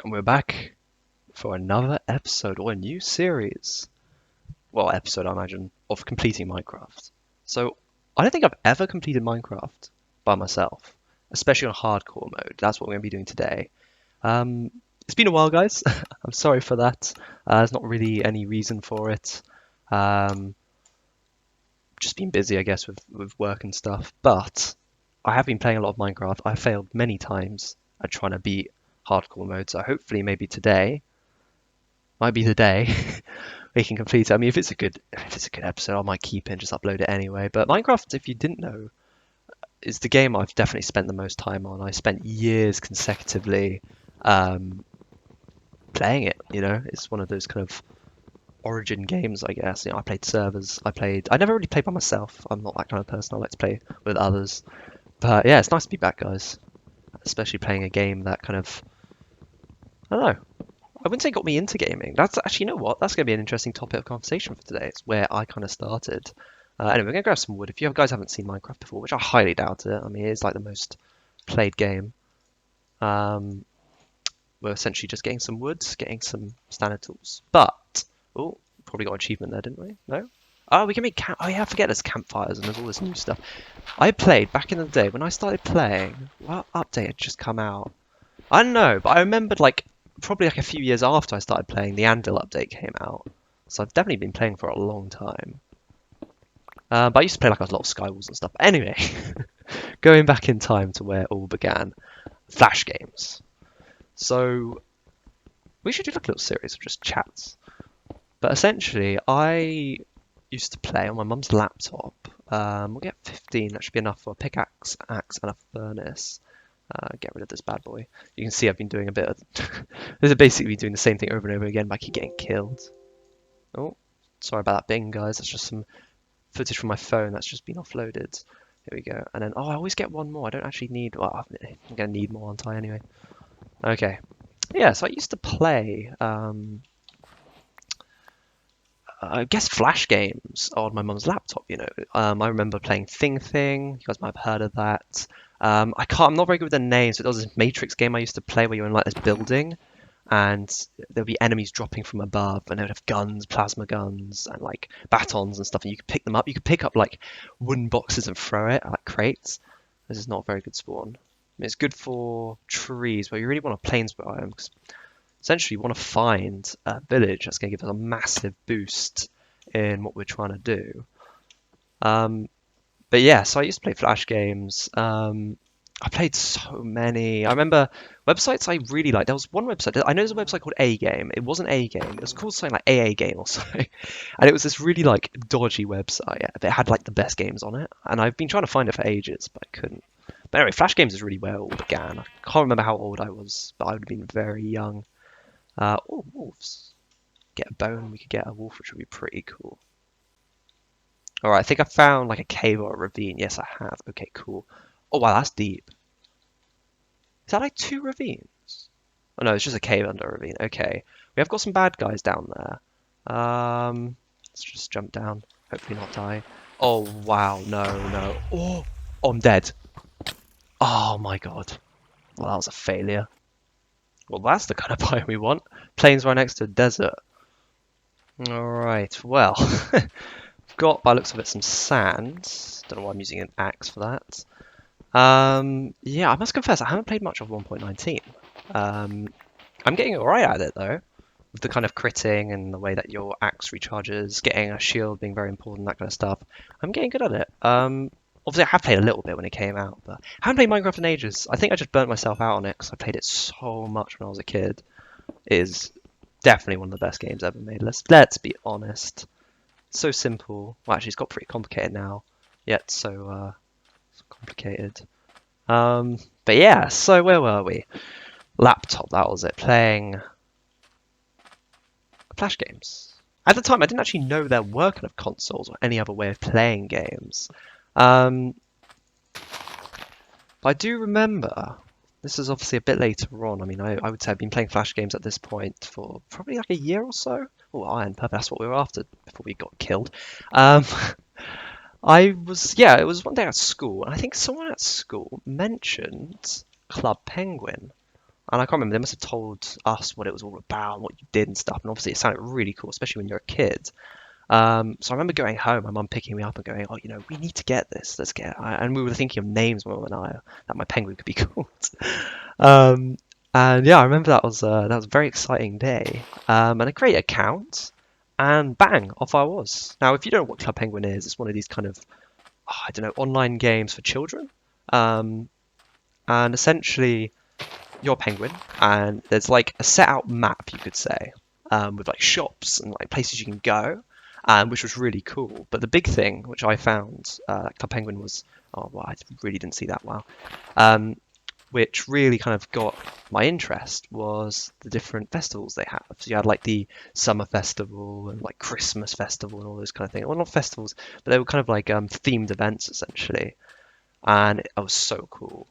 And we're back for another episode or a new series. Well, episode, I imagine, of completing Minecraft. So, I don't think I've ever completed Minecraft by myself, especially on hardcore mode. That's what we're going to be doing today. Um, it's been a while, guys. I'm sorry for that. There's not really any reason for it. Um, just been busy, I guess, with work and stuff. But I have been playing a lot of Minecraft. I failed many times at trying to beat hardcore mode. So hopefully, maybe today might be the day we can complete it. I mean, if it's a good episode, I might keep it and just upload it anyway. But Minecraft, if you didn't know, is the game I've definitely spent the most time on. I spent years consecutively um, playing it. It's one of those kind of origin games, I guess. I played servers. I never really played by myself. I'm not that kind of person. I like to play with others. But yeah, it's nice to be back, guys. Especially playing a game that kind of, I don't know. I wouldn't say got me into gaming. That's actually, you know what? That's going to be an interesting topic of conversation for today. It's where I kind of started. Anyway, we're going to grab some wood. If you guys haven't seen Minecraft before, which I highly doubt it, I mean, it is like the most played game. Um, we're essentially just getting some wood, getting some standard tools. But, oh, probably got an achievement there, didn't we? No? Oh, we can make camp. Oh, yeah, I forget there's campfires and there's all this new stuff. I played back in the day when I started playing. What update had just come out? I don't know, but I remembered like probably like a few years after I started playing, the Andal update came out. So I've definitely been playing for a long time. But I used to play like a lot of Skywars and stuff. Anyway, going back in time to where it all began, Flash games. So we should do like a little series of just chats. But essentially, I used to play on my mum's laptop. We'll get 15. That should be enough for a pickaxe, axe, and a furnace. Get rid of this bad boy. You can see I've been doing a bit of... This is basically doing the same thing over and over again, but I keep getting killed. Oh, sorry about that bing, guys. That's just some footage from my phone that's just been offloaded. Here we go. And then, oh, I always get one more. I don't actually need... Well, I'm going to need more, aren't I, anyway? Okay. Yeah, so I used to play... I guess Flash games on my mum's laptop. I remember playing Thing Thing. You guys might have heard of that. I'm not very good with the names, but there was this Matrix game I used to play where you were in like this building and there'd be enemies dropping from above and they would have guns, plasma guns, and like batons and stuff, and you could pick them up. You could pick up like wooden boxes and throw it, like crates. This is not a very good spawn. I mean, it's good for trees, but you really want a plains biome because essentially you want to find a village that's going to give us a massive boost in what we're trying to do. But yeah, so I used to play Flash games. I played so many. I remember websites I really liked. There was one website. I know there's a website called A Game. It wasn't A Game. It was called something like AA Game or something. And it was this really like dodgy website. It had like the best games on it. And I've been trying to find it for ages, but I couldn't. But anyway, Flash games is really where it all began. I can't remember how old I was, but I would have been very young. Oh, wolves. Get a bone. We could get a wolf, which would be pretty cool. All right, I think I found like a cave or a ravine. Yes, I have. Okay, cool. Oh wow, that's deep. Is that like two ravines? Oh no, it's just a cave under a ravine. Okay, we have got some bad guys down there. Let's just jump down. Hopefully not die. Oh wow, no, no. Oh, I'm dead. Oh my god. Well, that was a failure. Well, that's the kind of biome we want. Plains right next to a desert. All right, well, got by the looks of it some sand. Don't know why I'm using an axe for that. Yeah, I must confess, I haven't played much of 1.19. I'm getting alright at it though, with the kind of critting and the way that your axe recharges, getting a shield being very important, that kind of stuff. I'm getting good at it. Obviously I have played a little bit when it came out, but I haven't played Minecraft in ages. I think I just burnt myself out on it because I played it so much when I was a kid. It is definitely one of the best games ever made. Let's be honest. So simple. Well, actually, it's got pretty complicated now. Yet so complicated. But yeah, so where were we? Laptop, that was it. Playing Flash games. At the time, I didn't actually know there were kind of consoles or any other way of playing games. But I do remember, this is obviously a bit later on. I mean, I would say I've been playing Flash games at this point for probably like a year or so. Oh, Iron Purple, that's what we were after before we got killed. It was one day at school, and I think someone at school mentioned Club Penguin. And I can't remember, they must have told us what it was all about, what you did and stuff. And obviously, it sounded really cool, especially when you're a kid. So I remember going home, my mum picking me up and going, "Oh, we need to get this. Let's get." And we were thinking of names, my mum and I, that my penguin could be called. Um, and yeah, I remember that was a very exciting day. And I created an account, and bang, off I was. Now, if you don't know what Club Penguin is, it's one of these kind of, I don't know, online games for children. Um, and essentially, you're a penguin, and there's like a set out map, you could say, with like shops and like places you can go, which was really cool. But the big thing, which I found, Club Penguin was, oh, well, I really didn't see that well, um, which really kind of got my interest was the different festivals they have. So you had like the summer festival and like Christmas festival and all those kind of things. Well, not festivals, but they were kind of like themed events essentially, and it was so cool.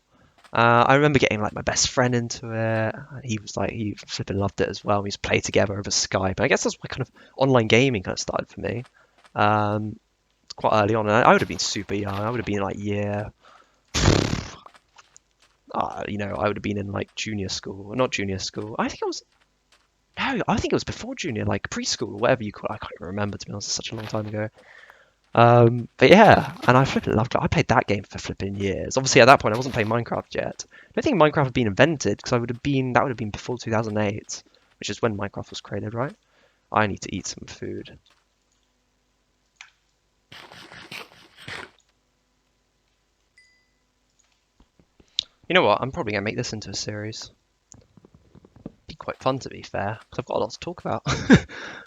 I remember getting like my best friend into it. And he flipping loved it as well. We used to play together over Skype. And I guess that's why kind of online gaming kind of started for me. Um, quite early on, and I would have been super young. I would have been like I would have been in like junior school, not junior school. I think it was no, I think it was before junior, like preschool, whatever you call it. I can't even remember to be honest. It's such a long time ago. But yeah, and I flipping loved it. I played that game for flipping years. Obviously, at that point, I wasn't playing Minecraft yet. I don't think Minecraft had been invented because that would have been before 2008, which is when Minecraft was created, right? I need to eat some food. You know what? I'm probably gonna make this into a series. Be quite fun to be fair, because I've got a lot to talk about.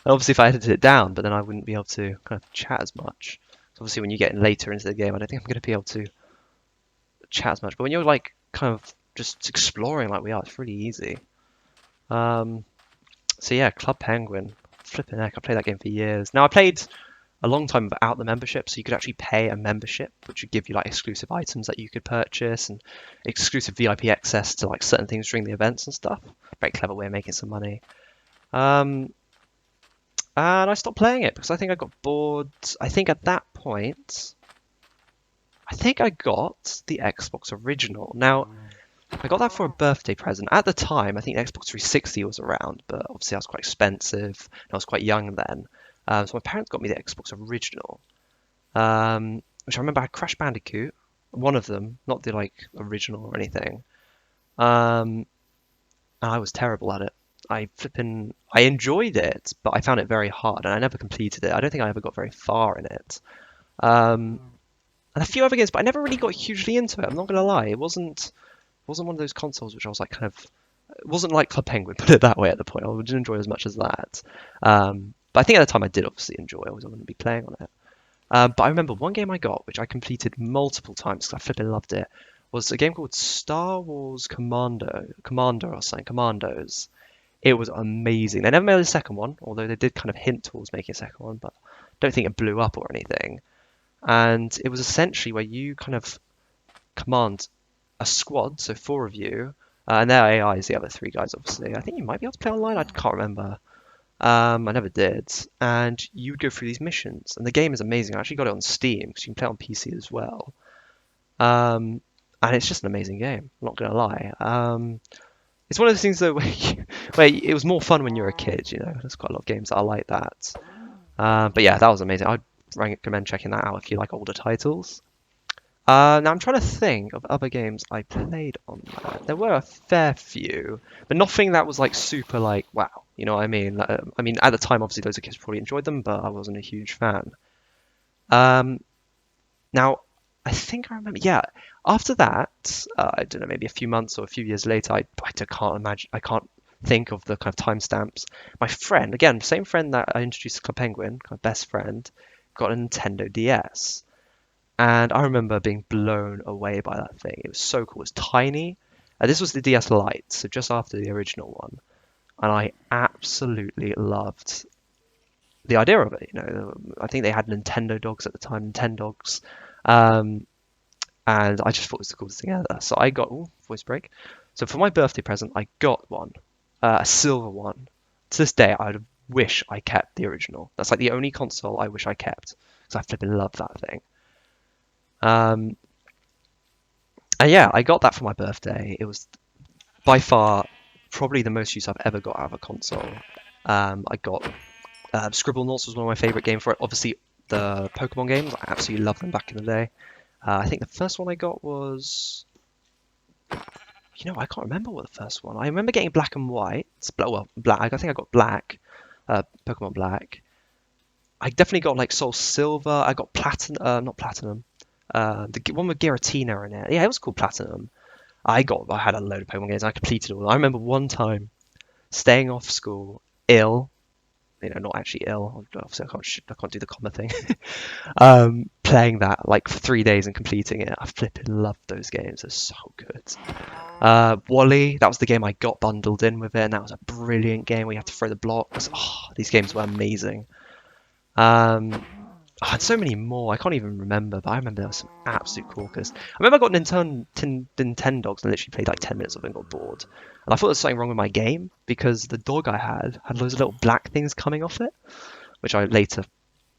And obviously, if I edited it down, but then I wouldn't be able to kind of chat as much. So obviously, when you get later into the game, I don't think I'm gonna be able to chat as much. But when you're like kind of just exploring like we are, it's really easy. Um, so yeah, Club Penguin, flipping heck, I played that game for years. Now I played a long time without the membership, so you could actually pay a membership, which would give you like exclusive items that you could purchase and exclusive VIP access to like certain things during the events and stuff. Very clever way of making some money. Um, and I stopped playing it because I think I got bored. I think at that point, I think I got the Xbox original. Now, I got that for a birthday present. At the time, I think Xbox 360 was around, but obviously that was quite expensive. And I was quite young then. So my parents got me the Xbox original, which I remember I had Crash Bandicoot, one of them, not the like original or anything. Um, and I was terrible at it. I enjoyed it, but I found it very hard, and I never completed it. I don't think I ever got very far in it. Um, and a few other games, but I never really got hugely into it. I'm not gonna lie, it wasn't one of those consoles which I was like kind of it wasn't like Club Penguin, put it that way at the point. I didn't enjoy it as much as that. But I think at the time I did obviously enjoy it. I was going to be playing on it. But I remember one game I got, which I completed multiple times because I flipping loved it, was a game called Star Wars Commander or something, Commandos. It was amazing. They never made a second one, although they did kind of hint towards making a second one, but I don't think it blew up or anything. And it was essentially where you kind of command a squad, so four of you, and their AI is the other three guys, obviously. I think you might be able to play online. I can't remember. I never did. And you would go through these missions, and the game is amazing. I actually got it on Steam because you can play it on PC as well. Um, and it's just an amazing game. I'm not gonna lie. It's one of those things though where it was more fun when you were a kid. There's quite a lot of games that are like that. But yeah, that was amazing. I'd recommend checking that out if you like older titles. Now I'm trying to think of other games I played on that. There were a fair few, but nothing that was like super like wow. You know what I mean? I mean, at the time, obviously, those kids probably enjoyed them, but I wasn't a huge fan. Um, now I think I remember. Yeah, after that, I don't know, maybe a few months or a few years later, I can't imagine. I can't think of the kind of timestamps. My friend, again, same friend that I introduced to Club Penguin, kind of best friend, got a Nintendo DS. And I remember being blown away by that thing. It was so cool. It was tiny. This was the DS Lite, so just after the original one. And I absolutely loved the idea of it. I think they had Nintendo dogs at the time, Nintendogs. Um, and I just thought it was the coolest thing ever. So I got, voice break. So for my birthday present, I got one, a silver one. To this day, I wish I kept the original. That's like the only console I wish I kept because I flipping love that thing. And yeah, I got that for my birthday. It was by far probably the most use I've ever got out of a console. I got Scribblenauts was one of my favorite games for it. Obviously, the Pokemon games, I absolutely loved them back in the day. I think the first one I got was, I can't remember what the first one. I remember getting Black and White. Well, Black. I think I got Black, Pokemon Black. I definitely got like Soul Silver. I got Platinum, not Platinum. The one with Giratina in it. Yeah, it was called Platinum. I had a load of Pokemon games. I completed all. I remember one time staying off school, ill. Not actually ill. Obviously, I can't do the comma thing. Playing that like for 3 days and completing it. I flipping loved those games. They're so good. Wally, that was the game I got bundled in with it, and that was a brilliant game where you have to throw the blocks. Oh, these games were amazing. I had so many more. I can't even remember, but I remember there was some absolute corkers. I remember I got Nintendogs and literally played like 10 minutes of it and got bored. And I thought there was something wrong with my game because the dog I had loads of little black things coming off it, which I later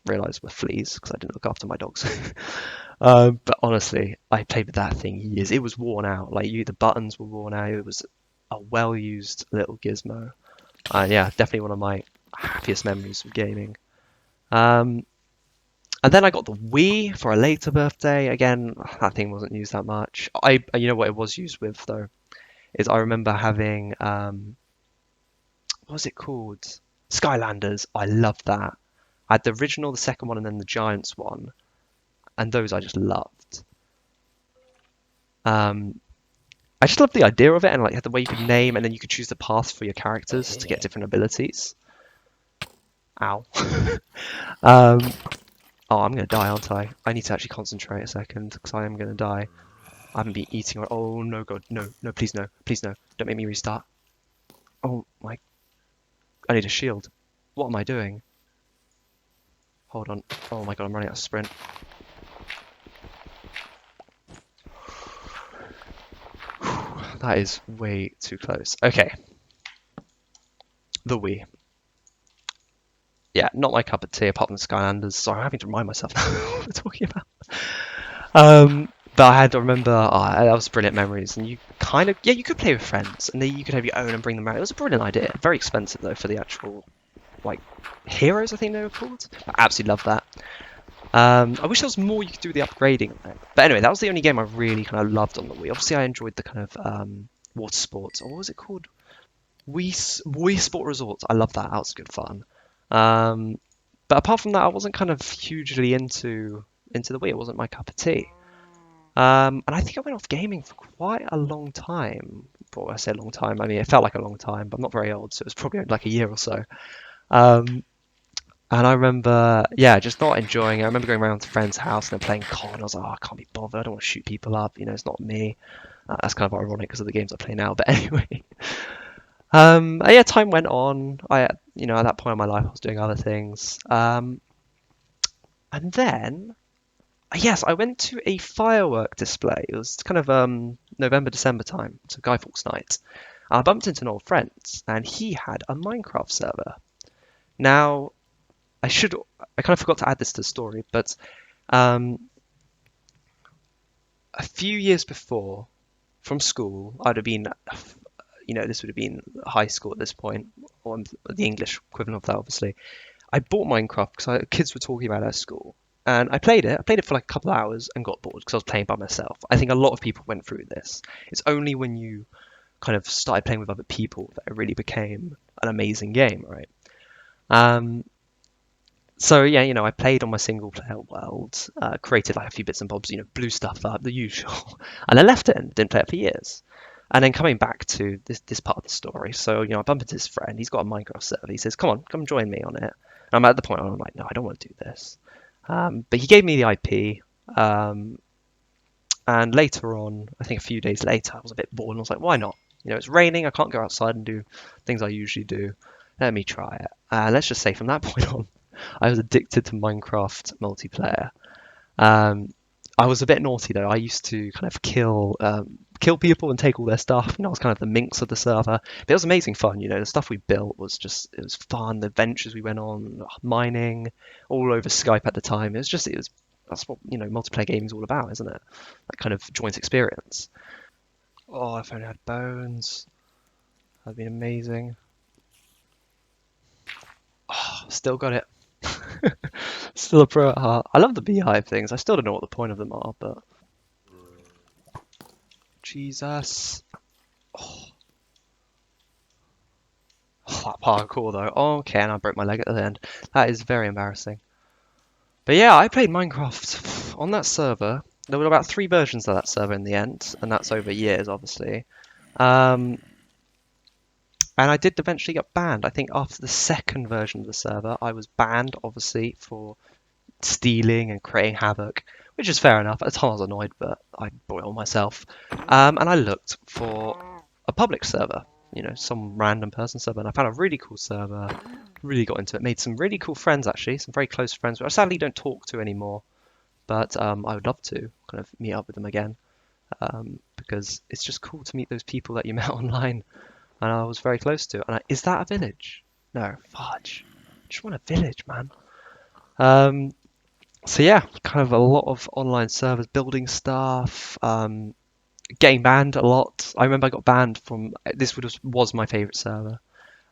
realised were fleas because I didn't look after my dogs. But honestly, I played with that thing years. It was worn out. Like the buttons were worn out. It was a well-used little gizmo. Yeah, definitely one of my happiest memories of gaming. And then I got the Wii for a later birthday. Again, that thing wasn't used that much. You know what it was used with though, is I remember having what was it called? Skylanders. I loved that. I had the original, the second one, and then the Giants one, and those I just loved. I just loved the idea of it, and like the way you could name, and then you could choose the path for your characters to get different abilities. Ow. Oh, I'm gonna die, aren't I? I need to actually concentrate a second, because I am gonna die. I haven't been eating or oh no god, no, no, please no, please no. Don't make me restart. Oh my, I need a shield. What am I doing? Hold on. Oh my god, I'm running out of sprint. That is way too close. Okay. The Wii. Yeah, not my cup of tea apart from Skylanders. Sorry, I'm having to remind myself now what we're talking about. But I had to remember, that was brilliant memories. And you you could play with friends, and then you could have your own and bring them around. It was a brilliant idea. Very expensive though for the actual, like, heroes, I think they were called. I absolutely love that. I wish there was more you could do with the upgrading on it. But anyway, that was the only game I really kind of loved on the Wii. Obviously, I enjoyed the kind of water sports. Or what was it called? Wii Sport Resorts. I love that. That was good fun. But apart from that, I wasn't kind of hugely into the Wii. It wasn't my cup of tea. And I think I went off gaming for quite a long time. Well, I say a long time, I mean, it felt like a long time, but I'm not very old, so it was probably like a year or so. Um, and I remember, yeah, just not enjoying it. I remember going around to friends' house and then playing COD. I was like, oh, I can't be bothered. I don't want to shoot people up. It's not me. That's kind of ironic because of the games I play now. But anyway, yeah, time went on. At that point in my life, I was doing other things. And then yes, I went to a firework display. It was kind of November, December time, so Guy Fawkes night. I bumped into an old friend, and he had a Minecraft server. Now, I kind of forgot to add this to the story, but a few years before, from school, I'd have been, this would have been high school at this point, or the English equivalent of that, obviously. I bought Minecraft because kids were talking about it at school. And I played it. I played it for like a couple of hours and got bored because I was playing by myself. I think a lot of people went through this. It's only when you kind of started playing with other people that it really became an amazing game, right? So yeah, I played on my single player world, created like a few bits and bobs, blew stuff up, the usual, and then left it and didn't play it for years. And then coming back to this part of the story, so I bump into his friend. He's got a Minecraft server. He says, come join me on it." And I'm at the point where I'm like, "No, I don't want to do this." But he gave me the IP, and later on, I think a few days later, I was a bit bored and I was like, why not? It's raining, I can't go outside and do things I usually do. Let me try it. Let's just say from that point on, I was addicted to Minecraft multiplayer. I was a bit naughty though. I used to kind of kill people and take all their stuff. I was kind of the minx of the server. But it was amazing fun. The stuff we built was it was fun. The adventures we went on, mining, all over Skype at the time. That's what multiplayer gaming is all about, isn't it? That kind of joint experience. Oh, if I only had bones. That'd been amazing. Oh, still got it. Still a pro at heart. I love the beehive things. I still don't know what the point of them are, but Jesus. Oh, that parkour though. Oh, okay, and I broke my leg at the end. That is very embarrassing. But yeah, I played Minecraft on that server. There were about 3 versions of that server in the end, and that's over years, obviously. Um, and I did eventually get banned. I think after the second version of the server, I was banned, obviously, for stealing and creating havoc, which is fair enough. At the time, I was annoyed, but I brought it on myself. And I looked for a public server, some random person server, and I found a really cool server. Really got into it, made some really cool friends actually, some very close friends, which I sadly don't talk to anymore. But I would love to kind of meet up with them again because it's just cool to meet those people that you met online, and I was very close to. Is that a village? No, fudge. I just want a village, man. Um, so yeah, kind of a lot of online servers, building stuff, getting banned a lot. I remember I got banned from this was my favorite server,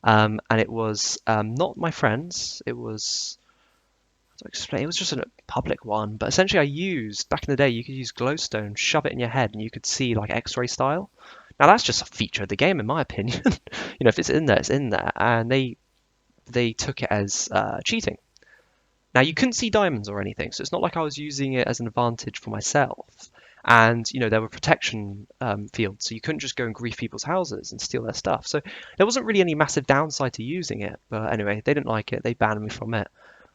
and it was not my friends. It was how to explain. It was just a public one, but essentially I used back in the day. You could use glowstone, shove it in your head, and you could see like X-ray style. Now that's just a feature of the game, in my opinion. If it's in there, it's in there, and they took it as cheating. Now you couldn't see diamonds or anything, so it's not like I was using it as an advantage for myself. And there were protection fields, so you couldn't just go and grief people's houses and steal their stuff. So there wasn't really any massive downside to using it. But anyway, they didn't like it. They banned me from it,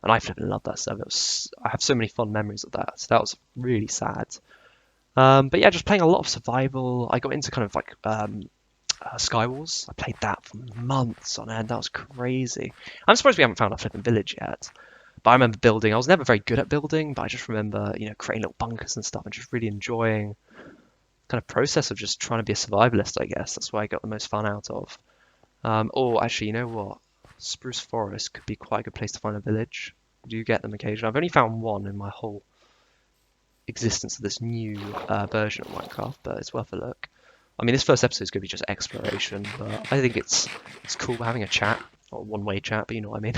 and I flipping loved that stuff. I have so many fond memories of that. So that was really sad. But yeah, just playing a lot of survival. I got into kind of like Skywars. I played that for months on end. That was crazy. I'm surprised we haven't found a flipping village yet. But I remember building. I was never very good at building, but I just remember, creating little bunkers and stuff and just really enjoying kind of process of just trying to be a survivalist, I guess. That's what I got the most fun out of. Or actually, you know what? Spruce Forest could be quite a good place to find a village. I do get them occasionally. I've only found one in my whole existence of this new version of Minecraft, but it's worth a look. I mean, this first episode is going to be just exploration, but I think it's cool having a chat, or one-way chat, but you know what I mean.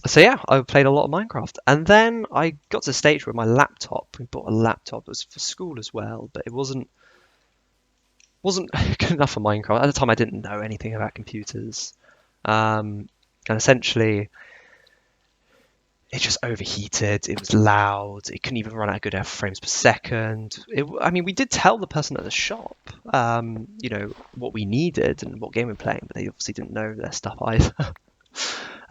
So yeah, I played a lot of Minecraft, and then I got to the stage where my laptop. We bought a laptop. It was for school as well, but it wasn't good enough for Minecraft. At the time, I didn't know anything about computers, and essentially, it just overheated. It was loud. It couldn't even run at a good frames per second. I mean, we did tell the person at the shop, what we needed and what game we were playing, but they obviously didn't know their stuff either.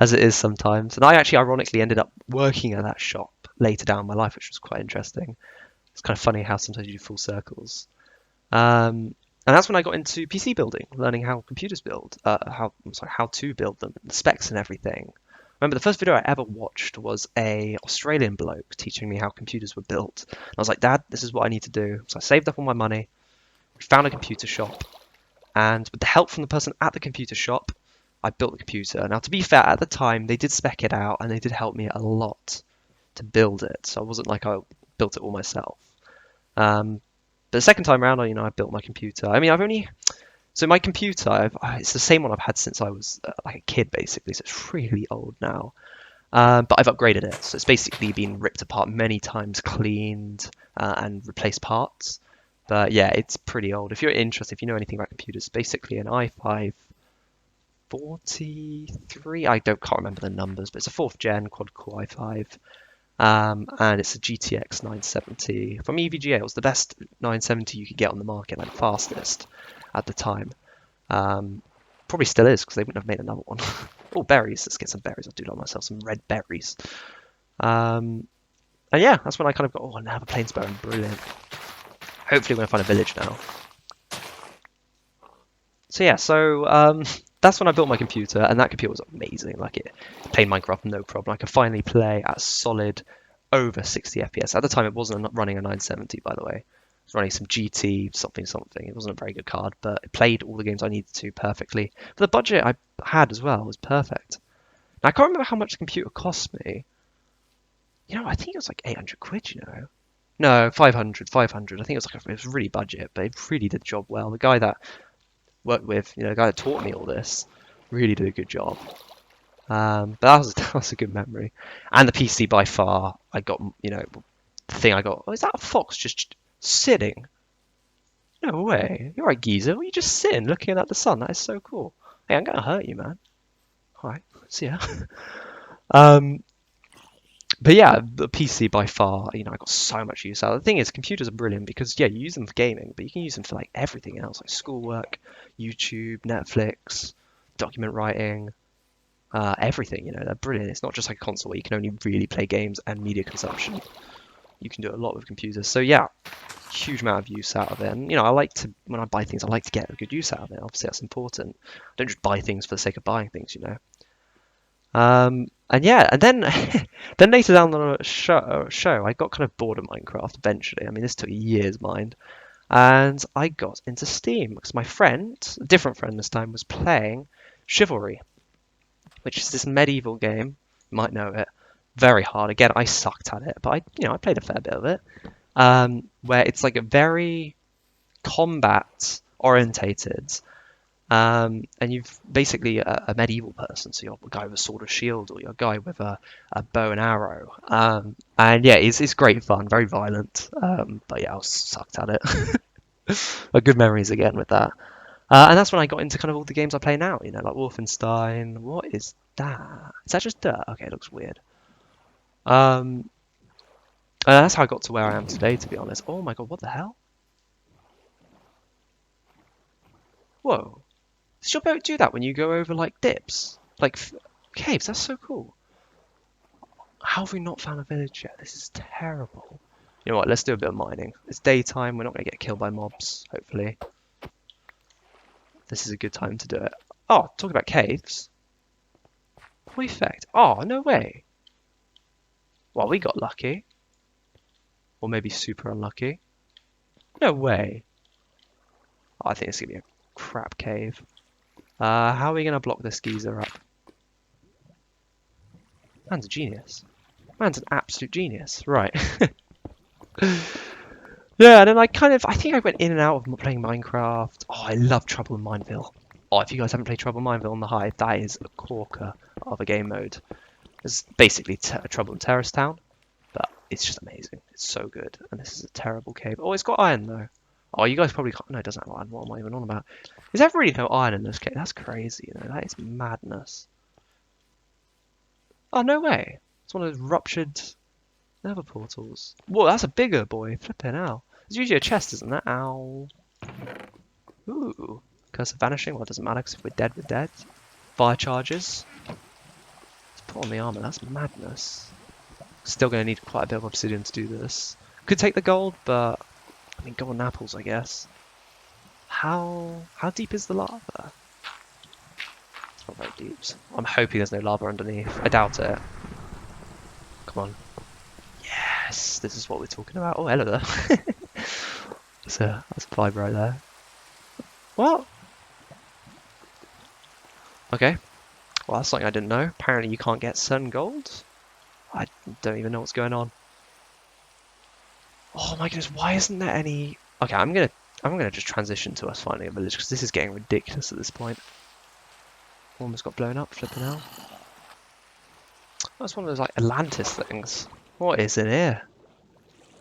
As it is sometimes. And I actually ironically ended up working at that shop later down in my life, which was quite interesting. It's kind of funny how sometimes you do full circles. And that's when I got into PC building, learning how computers build, how to build them, the specs and everything. Remember, the first video I ever watched was a Australian bloke teaching me how computers were built. And I was like, Dad, this is what I need to do. So I saved up all my money, found a computer shop, and with the help from the person at the computer shop, I built the computer. Now, to be fair, at the time, they did spec it out and they did help me a lot to build it. So it wasn't like I built it all myself. But the second time around, I built my computer. I mean, so my computer, it's the same one I've had since I was like a kid, basically. So it's really old now. But I've upgraded it. So it's basically been ripped apart many times, cleaned, and replaced parts. But yeah, it's pretty old. If you're interested, if you know anything about computers, basically an i5 43. Can't remember the numbers, but it's a 4th gen quad core i5. And it's a GTX 970 from EVGA. It was the best 970 you could get on the market, like the fastest at the time. Probably still is because they wouldn't have made another one. Oh, berries. Let's get some berries. I'll do like myself some red berries. And yeah, that's when I kind of got, I have a plains bone. Brilliant. Hopefully, when I find a village now. So yeah, that's when I built my computer, and that computer was amazing. Like it played Minecraft no problem. I could finally play at solid over 60 FPS. At the time, it wasn't running a 970, by the way. It was running some GT something something. It wasn't a very good card, but it played all the games I needed to perfectly. For the budget I had as well was perfect. Now, I can't remember how much the computer cost me. I think it was like 800 quid. No, 500. I think it was really budget, but it really did the job well. The guy that worked with, you know, the guy that taught me all this, really did a good job. But that was that was a good memory. And the PC by far, I got, you know, the thing I got. Oh, is that a fox just sitting? No way. You're right, geezer. Well, you just sitting, looking at the sun. That is so cool. Hey, I'm gonna hurt you, man. All right, see ya. Um, but yeah, the PC by far, you know, I got so much use out of it. The thing is, computers are brilliant because, yeah, you use them for gaming, but you can use them for like everything else, like schoolwork, YouTube, Netflix, document writing, everything. You know, they're brilliant. It's not just like a console where you can only really play games and media consumption. You can do a lot with computers. So yeah, huge amount of use out of it. And you know, I like to when I buy things, I like to get a good use out of it. Obviously, that's important. I don't just buy things for the sake of buying things, you know. And yeah, and then then later down the show, I got kind of bored of Minecraft eventually. I mean, this took years, mind. And I got into Steam because my friend, a different friend this time, was playing Chivalry, which is this medieval game. You might know it. Very hard. Again, I sucked at it, but I played a fair bit of it. Where it's like a very combat orientated. And you've basically a medieval person, so you're a guy with a sword or shield, or you're a guy with a bow and arrow. And yeah, it's great fun, very violent. But yeah, I was sucked at it. But good memories again with that. And that's when I got into kind of all the games I play now, you know, like Wolfenstein. What is that? Is that just dirt? Okay, it looks weird. Um, and that's how I got to where I am today, to be honest. Oh my god, what the hell? Whoa. Does your boat do that when you go over like dips? Like caves? That's so cool. How have we not found a village yet? This is terrible. You know what? Let's do a bit of mining. It's daytime. We're not going to get killed by mobs, hopefully. This is a good time to do it. Oh, talking about caves. What effect? Oh, no way. Well, we got lucky. Or maybe super unlucky. No way. Oh, I think it's going to be a crap cave. How are we going to block this geezer up? Man's a genius. Man's an absolute genius. Right. Yeah, and then I think I went in and out of playing Minecraft. Oh, I love Trouble in Mineville. Oh, if you guys haven't played Trouble in Mineville on the Hive, that is a corker of a game mode. It's basically Trouble in Terrace Town, but it's just amazing. It's so good. And this is a terrible cave. Oh, it's got iron though. Oh, you guys probably can't. No, it doesn't have iron. What am I even on about? Is there really no iron in this cave? That's crazy, you know. That is madness. Oh, no way. It's one of those ruptured nether portals. Whoa, that's a bigger boy. Flipping out. There's usually a chest, isn't there? Ow. Ooh. Curse of Vanishing. Well, it doesn't matter because if we're dead, we're dead. Fire charges. Let's put on the armor. That's madness. Still going to need quite a bit of obsidian to do this. Could take the gold, but I mean, golden apples, I guess. How deep is the lava? It's not very deep. I'm hoping there's no lava underneath. I doubt it. Come on. Yes, this is what we're talking about. Oh, hello there. that's a vibe right there. What? Okay. Well, that's something I didn't know. Apparently you can't get certain gold. I don't even know what's going on. Oh my goodness, why isn't there any... Okay, I'm gonna just transition to us finding a village because this is getting ridiculous at this point. Almost got blown up, flipping out. That's one of those like Atlantis things. What is in here?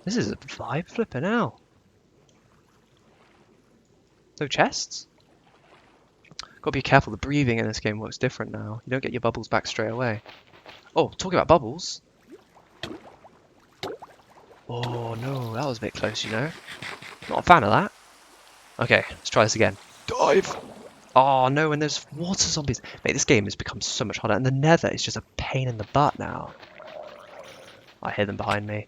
This is a vibe, flipping out. No chests? Gotta be careful, the breathing in this game works different now. You don't get your bubbles back straight away. Oh, talking about bubbles. Oh no, that was a bit close, you know. Not a fan of that. Okay, let's try this again. Dive! Oh no, and there's water zombies. Mate, this game has become so much harder, and the nether is just a pain in the butt now. I hear them behind me.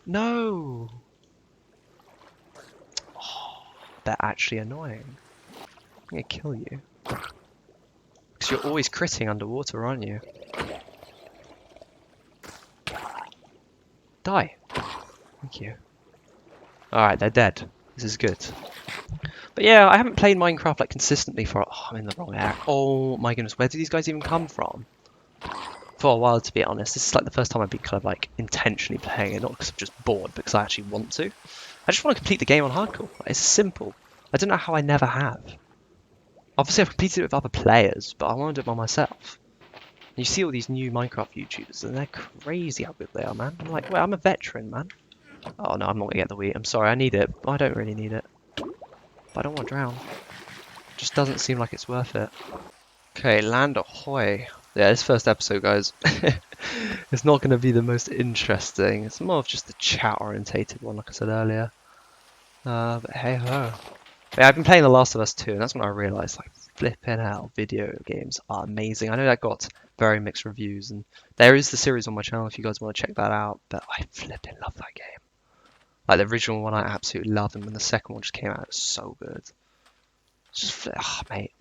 No! Oh, they're actually annoying. I'm gonna kill you. Because you're always critting underwater, aren't you? Die. Thank you. Alright, they're dead. This is good. But yeah, I haven't played Minecraft like consistently for... Oh, I'm in the wrong area. Oh my goodness, where do these guys even come from? For a while, to be honest. This is like the first time I've been kind of like intentionally playing it. Not because I'm just bored, but because I actually want to. I just want to complete the game on hardcore. It's simple. I don't know how I never have. Obviously, I've completed it with other players, but I want to do it by myself. And you see all these new Minecraft YouTubers, and they're crazy how good they are, man. I'm like, wait, I'm a veteran, man. Oh no, I'm not gonna get the wheat. I'm sorry, I need it. I don't really need it. But I don't want to drown. Just doesn't seem like it's worth it. Okay, land ahoy. Yeah, this first episode, guys, it's not going to be the most interesting. It's more of just a chat-orientated one, like I said earlier. But hey-ho. Yeah, I've been playing The Last of Us 2, and that's when I realised, like, flipping hell, video games are amazing. I know that got very mixed reviews, and there is the series on my channel if you guys want to check that out, but I flipping love that game. Like, the original one I absolutely love, and when the second one just came out, it was so good. Just, mate.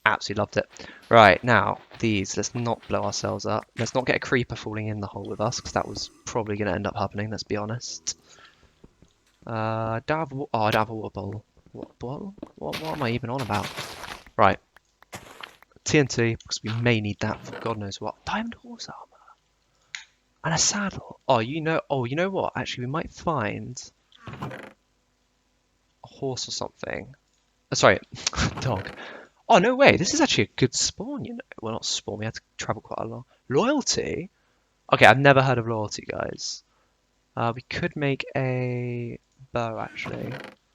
Absolutely loved it. Right, now, let's not blow ourselves up. Let's not get a creeper falling in the hole with us, because that was probably going to end up happening, let's be honest. I don't have a water bowl. What am I even on about? Right. TNT, because we may need that for God knows what. Diamond horse armor. And a saddle. Oh, you know what? Actually, we might find a horse or something. Sorry, dog. Oh, no way. This is actually a good spawn, you know. Well, not spawn. We had to travel quite a lot. Loyalty? Okay, I've never heard of loyalty, guys. We could make a bow, actually.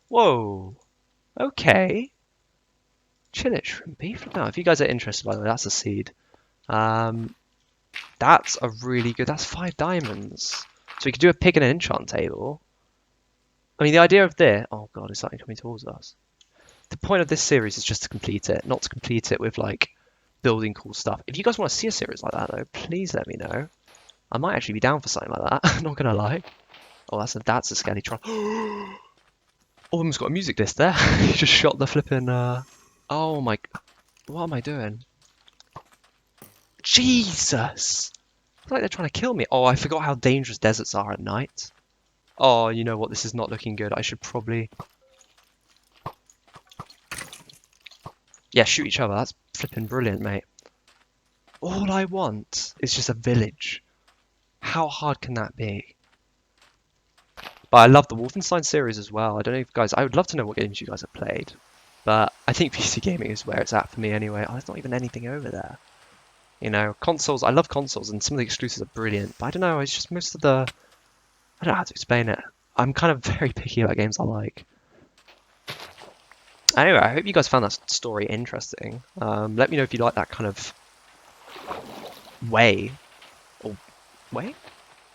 Whoa. Okay. Chill it, shrimp beef. No, if you guys are interested, by the way, that's a seed. That's a really good... That's 5 diamonds. So we could do a pig and an enchant table. I mean, the idea of this... Oh, God, it's something coming towards us. The point of this series is just to complete it, not to complete it with, like, building cool stuff. If you guys want to see a series like that, though, please let me know. I might actually be down for something like that. I'm not gonna lie. Oh, that's a Skeletron. Oh, almost got a music disc there. He just shot the flipping. Oh my! What am I doing? Jesus! I feel like they're trying to kill me. Oh, I forgot how dangerous deserts are at night. Oh, you know what? This is not looking good. I should probably. Yeah, shoot each other. That's flipping brilliant, mate. All I want is just a village. How hard can that be? But I love the Wolfenstein series as well. I don't know if guys... I would love to know what games you guys have played. But I think PC gaming is where it's at for me anyway. Oh, there's not even anything over there. You know, consoles... I love consoles and some of the exclusives are brilliant. But I don't know, it's just most of the... I don't know how to explain it. I'm kind of very picky about games I like. Anyway, I hope you guys found that story interesting. Let me know if you like that kind of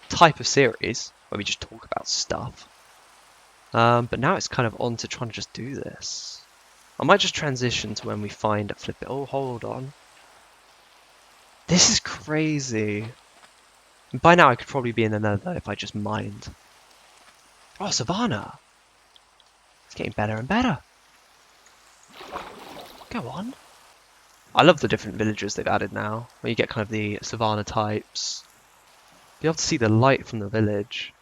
type of series where we just talk about stuff. But now it's kind of on to trying to just do this. I might just transition to when we find a flip it. Oh, hold on. This is crazy. By now I could probably be in the nether if I just mined. Oh, Savannah. It's getting better and better. Go on. I love the different villages they've added now, where you get kind of the Savannah types. Be able to see the light from the village.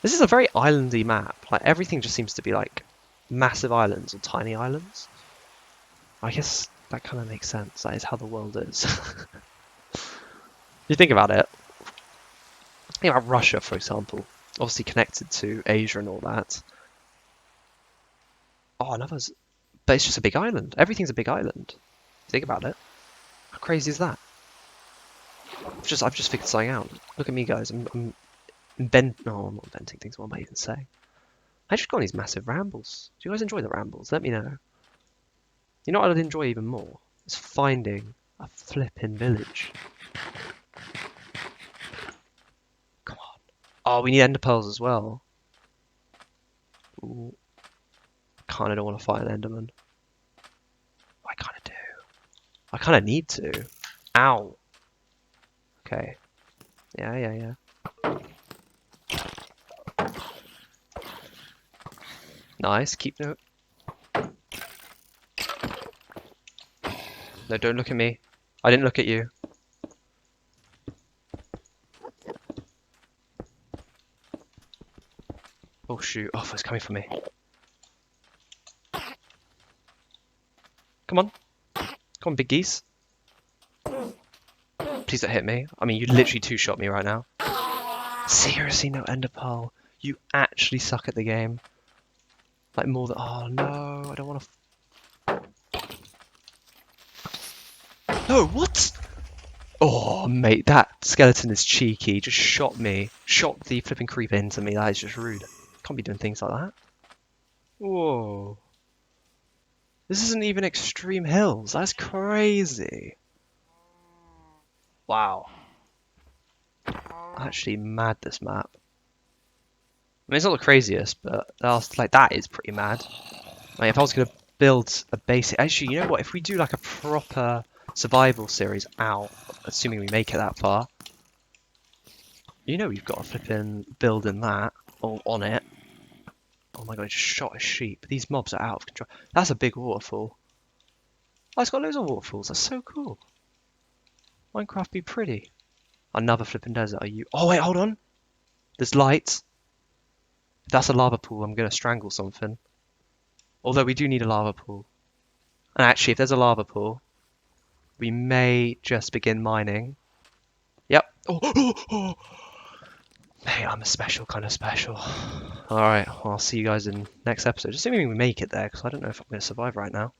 This is a very islandy map. Like, everything just seems to be like massive islands or tiny islands. I guess that kind of makes sense. That is how the world is. You think about it. Think about Russia, for example. Obviously connected to Asia and all that. Oh, another's... But it's just a big island. Everything's a big island. Think about it. How crazy is that? I've just figured something out. Look at me, guys. No, I'm not inventing things. What am I even saying? I just go on these massive rambles. Do you guys enjoy the rambles? Let me know. You know what I'd enjoy even more? Is finding a flipping village. Come on. Oh, we need ender pearls as well. Ooh. Kinda don't want to fight an enderman. I kinda do. I kinda need to. Ow. Okay. Yeah. Nice. Keep note. No, don't look at me. I didn't look at you. Oh shoot. Oh, it's coming for me. Come on. Come on, big geese. Please don't hit me. I mean, you literally two-shot me right now. Seriously, no ender pearl. You actually suck at the game. Like more than... Oh no, I don't want to... No, what? Oh, mate, that skeleton is cheeky. Just shot me. Shot the flipping creeper into me. That is just rude. Can't be doing things like that. Whoa. This isn't even Extreme Hills. That's crazy. Wow. Actually mad, this map. I mean, it's not the craziest, but that is pretty mad. Like, if I was going to build a basic... Actually, you know what? If we do like a proper survival series out, assuming we make it that far, you know we've got a flipping building that all on it. Oh my god, I just shot a sheep. These mobs are out of control. That's a big waterfall. Oh, it's got loads of waterfalls. That's so cool. Minecraft be pretty. Another flipping desert. Are you... Oh wait, hold on. There's lights. If that's a lava pool, I'm going to strangle something. Although we do need a lava pool. And actually, if there's a lava pool, we may just begin mining. Yep. Oh. Hey, I'm a special kind of special. Alright, well, I'll see you guys in next episode. Assuming we make it there, because I don't know if I'm going to survive right now.